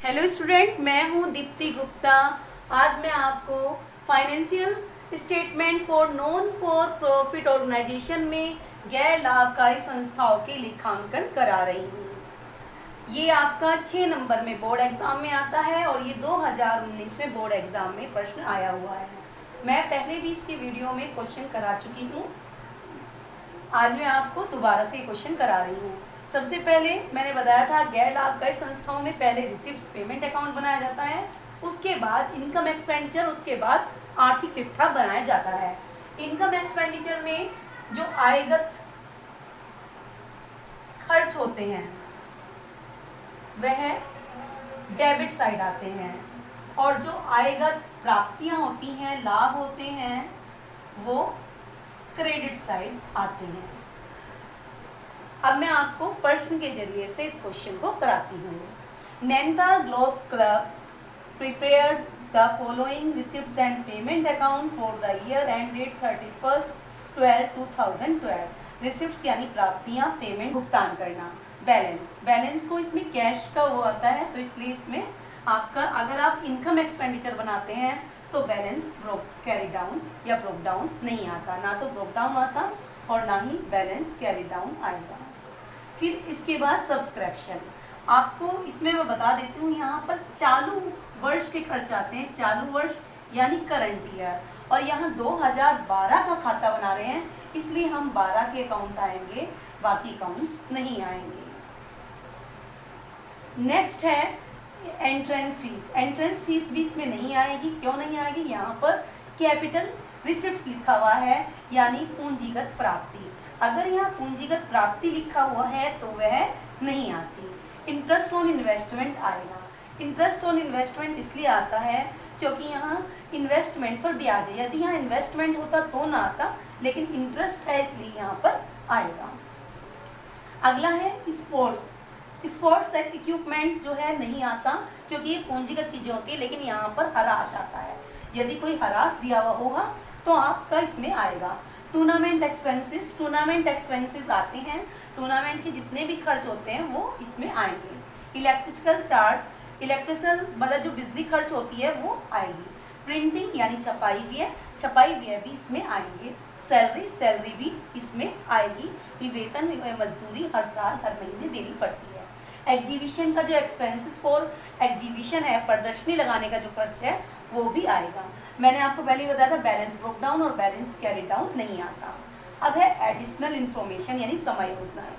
Hello student, मैं हूं दीप्ति गुप्ता। आज मैं आपको financial statement for non for profit organisation में गैर लाभकारी संस्थाओं के लेखांकन करा रही हूं। ये आपका 6 नंबर में बोर्ड एग्जाम में आता है और ये 2019 में बोर्ड एग्जाम में प्रश्न आया हुआ है। मैं पहले भी इसके वीडियो में क्वेश्चन करा चुकी हूँ। आज मैं आपको दोबारा से क्वेश्चन करा रही हूँ। सबसे पहले मैंने बताया था गैर लाभकारी संस्थाओं में पहले रिसिप्ट्स पेमेंट अकाउंट बनाया जाता है, उसके बाद इनकम एक्सपेंडिचर, उसके बाद आर्थिक चिट्ठा बनाया जाता है। इनकम एक्सपेंडिचर में जो आयगत खर्च होते हैं वह डेबिट साइड आते हैं और जो आयगत प्राप्तियां होती हैं, लाभ होते हैं, वो क्रेडिट साइड आते हैं। अब मैं आपको प्रश्न के जरिए से इस क्वेश्चन को कराती हूँ। Nainital globe club prepared the following receipts and payment account for the year ended 31/12/2012। Receipts यानी प्राप्तियाँ, पेमेंट डाउन करना, बैलेंस को इसमें कैश का वो आता है, तो इसलिए इसमें आपका अगर आप इनकम एक्सपेंडिचर बनाते हैं तो बैलेंस कैरी डाउन या ब्रोक डाउन नहीं आता, ना तो ब्रोक डाउन आता और ना ही बैलेंस कैरी डाउन आएगा। फिर इसके बाद सब्सक्रिप्शन, आपको इसमें मैं बता देती हूँ, यहाँ पर चालू वर्ष के खर्च आते हैं, चालू वर्ष यानी करंट ईयर, और यहाँ 2012 का खाता बना रहे हैं इसलिए हम 12 के अकाउंट आएंगे, बाकी अकाउंट्स नहीं आएंगे। नेक्स्ट है एंट्रेंस फीस। एंट्रेंस फीस भी इसमें नहीं आएगी। क्यों नहीं आएगी? यहाँ पर कैपिटल रिसिप्ट्स लिखा हुआ है यानी पूंजीगत प्राप्ति। अगर यहाँ पूंजीगत प्राप्ति लिखा हुआ है तो वह नहीं आती। इंटरेस्ट ऑन इन्वेस्टमेंट आएगा। इंटरेस्ट ऑन इन्वेस्टमेंट इसलिए आता है क्योंकि यहाँ इन्वेस्टमेंट पर ब्याज है। यदि यहाँ इन्वेस्टमेंट होता तो ना आता, लेकिन इंटरेस्ट है इसलिए यहाँ पर आएगा। अगला है स्पोर्ट्स इक्विपमेंट जो है नहीं आता क्योंकि ये पूंजीगत चीजें होती है, लेकिन यहाँ पर हराश आता है। यदि कोई हराश दिया हुआ होगा तो आपका इसमें आएगा। टूर्नामेंट एक्सपेंसेस आते हैं, टूर्नामेंट के जितने भी खर्च होते हैं वो इसमें आएंगे। इलेक्ट्रिकल मतलब जो बिजली खर्च होती है वो आएगी। प्रिंटिंग यानी छपाई व्यय भी इसमें आएंगे। सैलरी भी इसमें आएगी कि वेतन मजदूरी हर साल हर महीने देनी पड़ती है। एग्जीबिशन का जो एक्सपेंसेस फॉर एग्जीबिशन है, प्रदर्शनी लगाने का जो खर्च है वो भी आएगा। मैंने आपको पहले बताया था बैलेंस ब्रोक डाउन और बैलेंस कैरी डाउन नहीं आता। अब है एडिशनल इन्फॉर्मेशन यानी समायोजनाएं।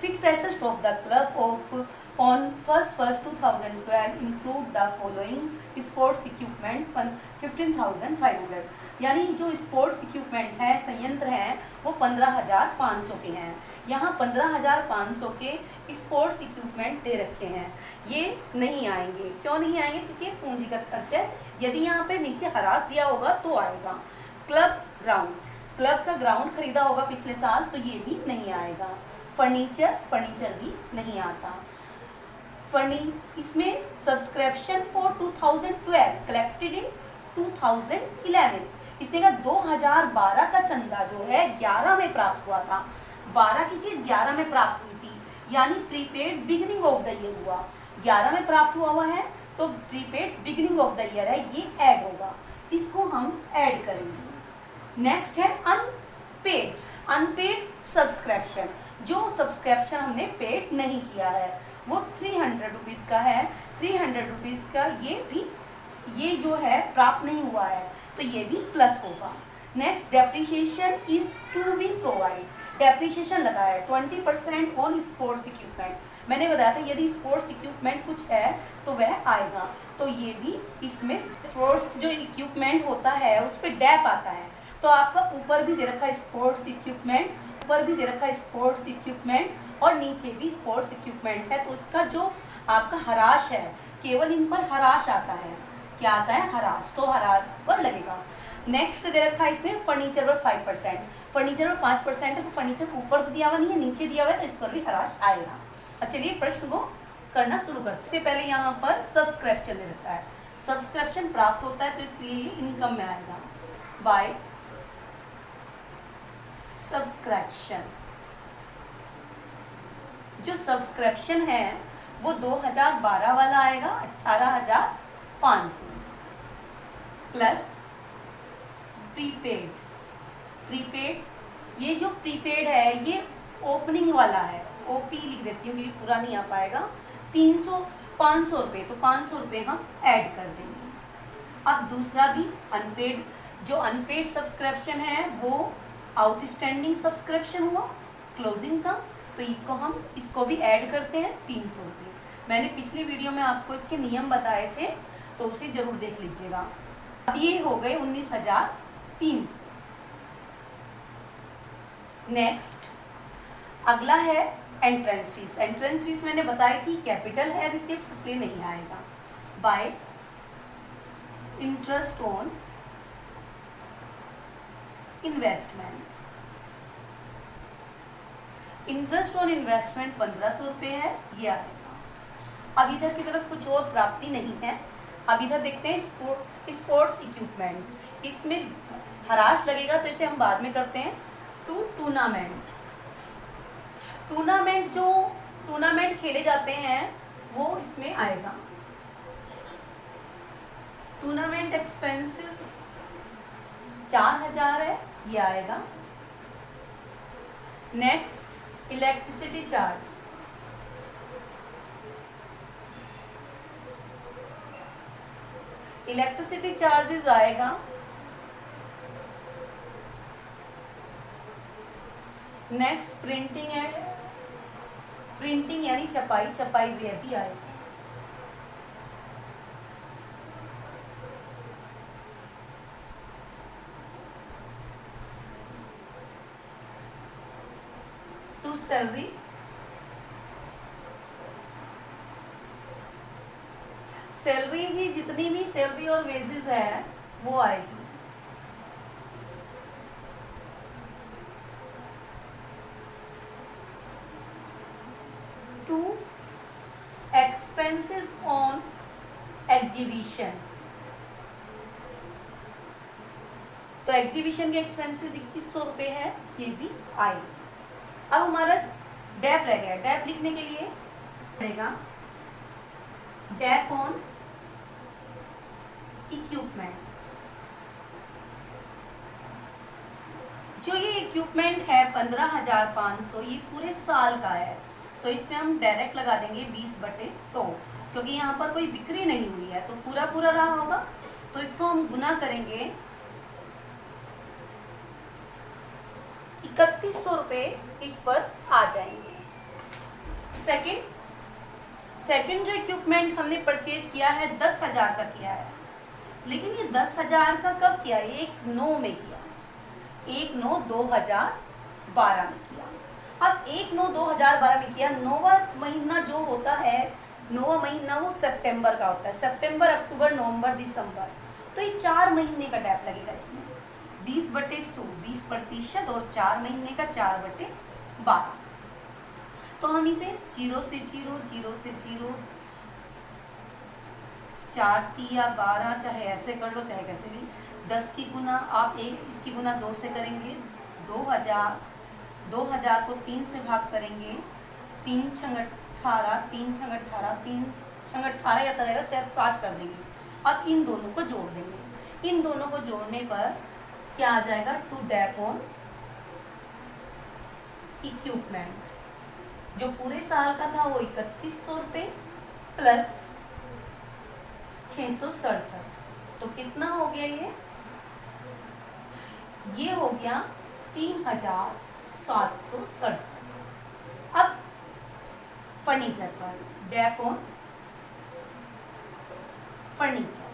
Fix assets of the club of on 1/1/2012 include the following sports equipment 15,500, यानी जो स्पोर्ट्स इक्विपमेंट है, संयंत्र हैं, वो 15,500 के हैं। यहाँ 15,500 के स्पोर्ट्स इक्विपमेंट दे रखे हैं, ये नहीं आएंगे। क्यों नहीं आएंगे? क्योंकि पूंजीगत खर्च है। यदि यहाँ पे नीचे हरास दिया होगा तो आएगा। क्लब का ग्राउंड खरीदा होगा पिछले साल तो ये भी नहीं आएगा। फर्नीचर भी नहीं आता। इसमें सब्सक्रिप्शन फॉर 2012 कलेक्टेड इन 2011, इसने कहा 2012 का चंदा जो है 11 में प्राप्त हुआ था। 12 की चीज 11 में प्राप्त हुई थी, यानी prepaid beginning of the year हुआ। 11 में प्राप्त हुआ है तो prepaid beginning of the year है, ये ऐड होगा, इसको हम ऐड करेंगे। नेक्स्ट है अनपेड सब्सक्रिप्शन। जो सब्सक्रिप्शन हमने पेड नहीं किया है वो 300 रुपीज़ का है। 300 रुपीज़ का ये जो है प्राप्त नहीं हुआ है तो ये भी प्लस होगा। Next depreciation is to be provide. Depreciation लगा है 20% ऑन स्पोर्ट्स इक्विपमेंट। मैंने बताया था यदि स्पोर्ट्स इक्विपमेंट कुछ है तो वह आएगा, तो ये भी इसमें स्पोर्ट्स जो इक्विपमेंट होता है उस पर डैप आता है, तो आपका ऊपर भी दे रखा है स्पोर्ट्स इक्विपमेंट, और नीचे भी स्पोर्ट्स इक्विपमेंट है, तो उसका जो आपका हराश है केवल इन पर हराश आता है। क्या आता है? हराश, तो हराश पर लगेगा। नेक्स्ट दे रखा है इसमें फर्नीचर पर 5%, फर्नीचर पर 5% है, तो फर्नीचर ऊपर तो दिया हुआ नहीं है, नीचे दिया हुआ है, तो इस पर भी हराश आएगा। अब चलिए प्रश्न को करना शुरू करते हैं। इससे पहले यहाँ पर सब्सक्रिप्शन दे रखा है। सब्सक्रिप्शन प्राप्त होता है तो इसलिए इनकम में आएगा बाय सब्सक्रिप्शन। जो सब्सक्रिप्शन है वो 2012 वाला आएगा 18,500 प्लस प्रीपेड। प्रीपेड, ये जो प्रीपेड है ये ओपनिंग वाला है, ओपी लिख देती हूँ क्योंकि पूरा नहीं आ पाएगा। 500 रुपये, तो 500 रुपये हम ऐड कर देंगे। अब दूसरा भी अनपेड, जो अनपेड सब्सक्रिप्शन है वो आउटस्टैंडिंग सब्सक्रिप्शन हुआ, क्लोजिंग था, तो इसको भी ऐड करते हैं 300 रुपये। मैंने पिछली वीडियो में आपको इसके नियम बताए थे, तो उसे जरूर देख लीजिएगा। अब ये हो गए 19,300। नेक्स्ट अगला है एंट्रेंस फीस। एंट्रेंस फीस मैंने बताई थी कैपिटल है रिसिप्ट, इसलिए नहीं आएगा। Bye interest on investment, interest on investment 1500 रुपये है, ये आएगा। अब इधर की तरफ कुछ और प्राप्ति नहीं है। अब इधर देखते हैं स्पोर्ट्स इक्विपमेंट, इसमें हराश लगेगा तो इसे हम बाद में करते हैं। टूर्नामेंट, जो टूर्नामेंट खेले जाते हैं वो इसमें आएगा। टूर्नामेंट एक्सपेंसेस 4000 है, ये आएगा। Next electricity charge, electricity charges आएगा। नेक्स्ट प्रिंटिंग है, प्रिंटिंग यानी छपाई, छपाई व्यय भी आएगा। टू सैलरी, सैलरी की जितनी भी सैलरी और वेजेस है वो आएगी। टू एक्सपेंसेस ऑन एग्जीबिशन, तो एग्जीबिशन के एक्सपेंसेस 2100 रुपये है, ये भी आएगी। अब हमारा डैप रह गया। डैप लिखने के लिए पड़ेगा डैप ऑन इक्विपमेंट। जो ये इक्विपमेंट है 15,500, ये पूरे साल का है, तो इसमें हम डायरेक्ट लगा देंगे 20/100, क्योंकि यहाँ पर कोई बिक्री नहीं हुई है तो पूरा पूरा रहा होगा, तो इसको हम गुना करेंगे। 3100 रुपये इस पर आ जाएंगे। सेकंड जो इक्विपमेंट हमने परचेज किया है 10,000 का किया है, लेकिन ये 10,000 का कब किया? 1/9 में किया, 1/9/2012 में किया। अब 1/9/2012 में किया। 9वां महीना जो होता है, 9वां महीना वो सितंबर का होता है, सितंबर, अक्टूबर, नवंबर, दिसंबर, तो ये 4 महीने का डैप लगेगा इसमें। 20/100 20% और 4 महीने का 4/12। तो हम इसे 0 से 0 4 या 12, चाहे ऐसे कर लो चाहे कैसे भी। 10 की गुना आप इसकी गुना 2 से करेंगे, 2000 को 3 से भाग करेंगे, 3 छंग 18, 3 छंग 18 या रहेगा, 7 कर देंगे। अब इन दोनों को जोड़ देंगे। इन दोनों को जोड़ने पर क्या आ जाएगा? टू डैप ऑन इक्विपमेंट, जो पूरे साल का था वो 3100 रुपये प्लस 667, तो कितना हो गया ये हो गया 3767। अब फर्नीचर पर डैप ऑन फर्नीचर,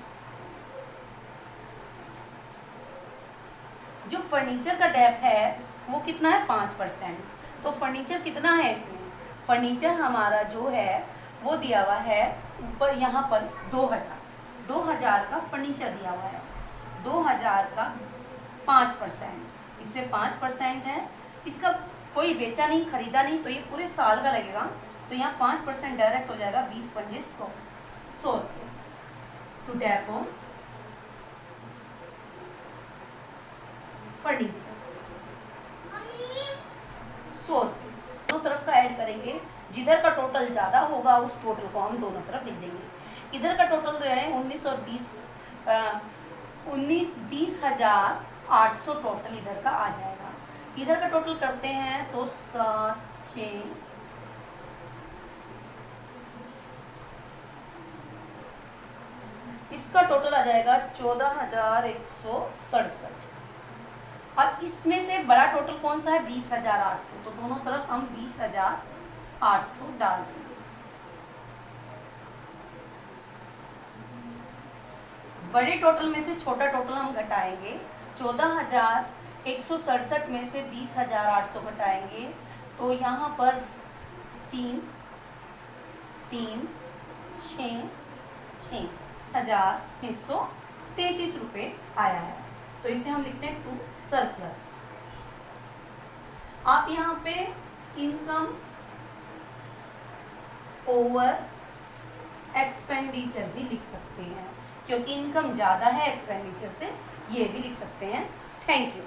जो फर्नीचर का डैप है वो कितना है? 5%। तो फर्नीचर कितना है इसमें? फर्नीचर हमारा जो है वो दिया हुआ है ऊपर यहाँ पर 2000 का फर्नीचर दिया हुआ है। 2000 का 5%, इससे 5% है, इसका कोई बेचा नहीं, खरीदा नहीं, तो ये पूरे साल का लगेगा। तो यहाँ 5% डायरेक्ट हो जाएगा, 20×5 100 रुपये। टू डैप ऑन फर्नीचर 100 रुपये। दो तरफ का ऐड करेंगे जिधर का टोटल ज़्यादा होगा उस टोटल को हम दोनों तरफ लिख देंगे। इधर का टोटल दे रहे हैं 19 और 20,800 टोटल इधर का आ जाएगा। इधर का टोटल करते हैं तो 7, 6, इसका टोटल आ जाएगा 14,167। और इसमें से बड़ा टोटल कौन सा है? 20,800। तो दोनों तरफ हम 20,800 डाल देंगे। बड़े टोटल में से छोटा टोटल हम घटाएंगे। 14,167 में से 20,800 घटाएंगे तो यहाँ पर 6,633 रुपये आया है। तो इसे हम लिखते हैं टू सरप्लस। आप यहाँ पे इनकम ओवर एक्सपेंडिचर भी लिख सकते हैं, क्योंकि इनकम ज़्यादा है एक्सपेंडिचर से, ये भी लिख सकते हैं। Thank you.